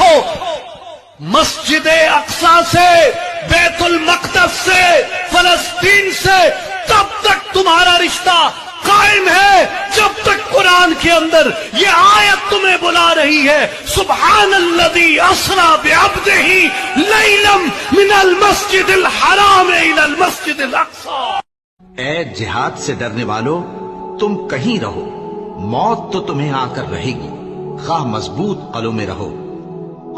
دیکھو مسجد اقصی سے، بیت المقدس سے، فلسطین سے تب تک تمہارا رشتہ قائم ہے جب تک قرآن کے اندر یہ آیت تمہیں بلا رہی ہے، سبحان الذی اسری بعبدہ لیلا من المسجد الحرام الی المسجد الاقصی۔ اے جہاد سے ڈرنے والو، تم کہیں رہو، موت تو تمہیں آ کر رہے گی، خواہ مضبوط قلعوں میں رہو۔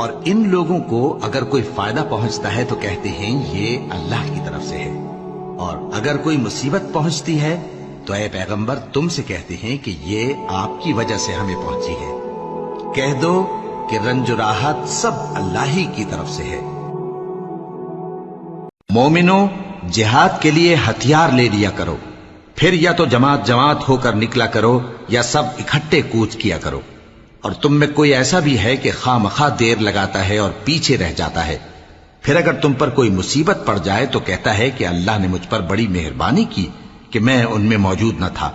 اور ان لوگوں کو اگر کوئی فائدہ پہنچتا ہے تو کہتے ہیں یہ اللہ کی طرف سے ہے، اور اگر کوئی مصیبت پہنچتی ہے تو اے پیغمبر تم سے کہتے ہیں کہ یہ آپ کی وجہ سے ہمیں پہنچی ہے۔ کہہ دو کہ رنج و راحت سب اللہ ہی کی طرف سے ہے۔ مومنو، جہاد کے لیے ہتھیار لے لیا کرو، پھر یا تو جماعت جماعت ہو کر نکلا کرو یا سب اکٹھے کوچ کیا کرو۔ اور تم میں کوئی ایسا بھی ہے کہ خواہ مخواہ دیر لگاتا ہے اور پیچھے رہ جاتا ہے، پھر اگر تم پر کوئی مصیبت پڑ جائے تو کہتا ہے کہ اللہ نے مجھ پر بڑی مہربانی کی کہ میں ان میں موجود نہ تھا۔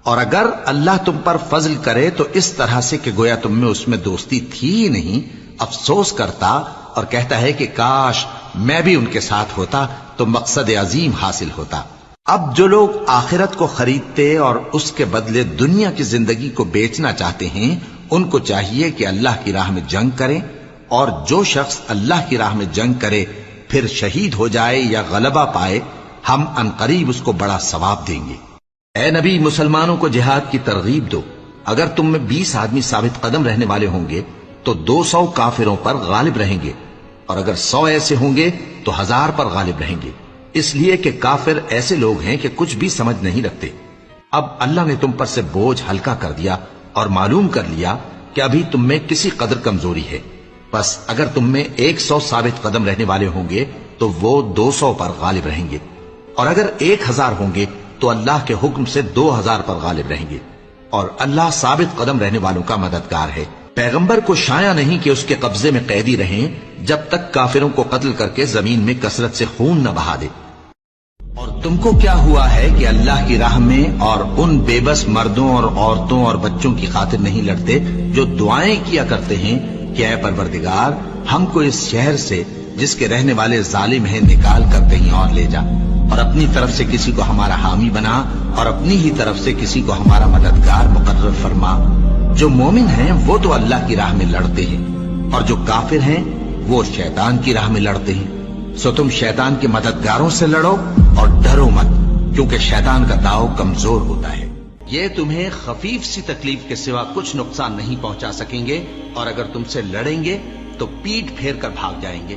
اور اگر اللہ تم پر فضل کرے تو اس طرح سے کہ گویا تم میں اس میں دوستی تھی ہی نہیں، افسوس کرتا اور کہتا ہے کہ کاش میں بھی ان کے ساتھ ہوتا تو مقصد عظیم حاصل ہوتا۔ اب جو لوگ آخرت کو خریدتے اور اس کے بدلے دنیا کی زندگی کو بیچنا چاہتے ہیں، ان کو چاہیے کہ اللہ کی راہ میں جنگ کریں، اور جو شخص اللہ کی راہ میں جنگ کرے پھر شہید ہو جائے یا غلبہ پائے، ہم عنقریب اس کو بڑا ثواب دیں گے۔ اے نبی، مسلمانوں کو جہاد کی ترغیب دو۔ اگر تم میں 20 آدمی ثابت قدم رہنے والے ہوں گے تو 200 کافروں پر غالب رہیں گے، اور اگر 100 ایسے ہوں گے تو 1000 پر غالب رہیں گے، اس لیے کہ کافر ایسے لوگ ہیں کہ کچھ بھی سمجھ نہیں رکھتے۔ اب اللہ نے تم پر سے بوجھ ہلکا کر دیا اور معلوم کر لیا کہ ابھی تم میں کسی قدر کمزوری ہے، بس اگر تم میں 100 ثابت قدم رہنے والے ہوں گے تو وہ 200 پر غالب رہیں گے، اور اگر 1000 ہوں گے تو اللہ کے حکم سے 2000 پر غالب رہیں گے، اور اللہ ثابت قدم رہنے والوں کا مددگار ہے۔ پیغمبر کو شایع نہیں کہ اس کے قبضے میں قیدی رہیں جب تک کافروں کو قتل کر کے زمین میں کثرت سے خون نہ بہا دے۔ اور تم کو کیا ہوا ہے کہ اللہ کی راہ میں اور ان بے بس مردوں اور عورتوں اور بچوں کی خاطر نہیں لڑتے جو دعائیں کیا کرتے ہیں کہ اے پروردگار، ہم کو اس شہر سے جس کے رہنے والے ظالم ہیں نکال کر کہیں اور لے جا، اور اپنی طرف سے کسی کو ہمارا حامی بنا، اور اپنی ہی طرف سے کسی کو ہمارا مددگار مقرر فرما۔ جو مومن ہیں وہ تو اللہ کی راہ میں لڑتے ہیں، اور جو کافر ہیں وہ شیطان کی راہ میں لڑتے ہیں، سو تم شیطان کے مددگاروں سے لڑو اور ڈرو مت، کیونکہ شیطان کا داؤ کمزور ہوتا ہے۔ یہ تمہیں خفیف سی تکلیف کے سوا کچھ نقصان نہیں پہنچا سکیں گے، اور اگر تم سے لڑیں گے تو پیٹ پھیر کر بھاگ جائیں گے،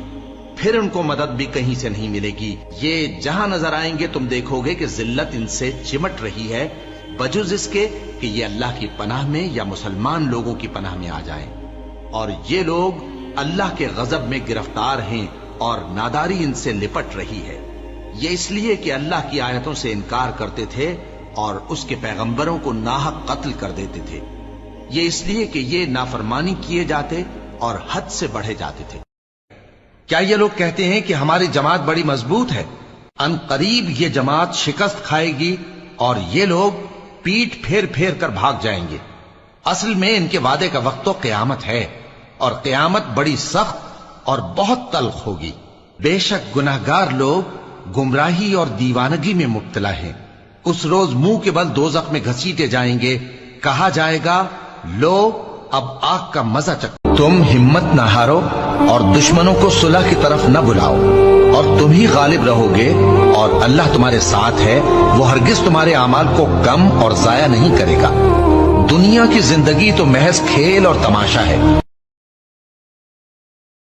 پھر ان کو مدد بھی کہیں سے نہیں ملے گی۔ یہ جہاں نظر آئیں گے تم دیکھو گے کہ ذلت ان سے چمٹ رہی ہے، بجز اس کے کہ یہ اللہ کی پناہ میں یا مسلمان لوگوں کی پناہ میں آ جائیں۔ اور یہ لوگ اللہ کے غضب میں گرفتار ہیں اور ناداری ان سے لپٹ رہی ہے۔ یہ اس لیے کہ اللہ کی آیتوں سے انکار کرتے تھے اور اس کے پیغمبروں کو ناحق قتل کر دیتے تھے۔ یہ اس لیے کہ یہ نافرمانی کیے جاتے اور حد سے بڑھے جاتے تھے۔ کیا یہ لوگ کہتے ہیں کہ ہماری جماعت بڑی مضبوط ہے؟ ان قریب یہ جماعت شکست کھائے گی اور یہ لوگ پیٹ پھیر پھیر کر بھاگ جائیں گے۔ اصل میں ان کے وعدے کا وقت تو قیامت ہے، اور قیامت بڑی سخت اور بہت تلخ ہوگی۔ بے شک گناہگار لوگ گمراہی اور دیوانگی میں مبتلا ہیں۔ اس روز منہ کے بل دوزخ میں گھسیٹے جائیں گے، کہا جائے گا لو اب آگ کا مزہ چکھو۔ تم ہمت نہ ہارو اور دشمنوں کو صلح کی طرف نہ بلاؤ، اور تم ہی غالب رہو گے، اور اللہ تمہارے ساتھ ہے، وہ ہرگز تمہارے اعمال کو کم اور ضائع نہیں کرے گا۔ دنیا کی زندگی تو محض کھیل اور تماشا ہے۔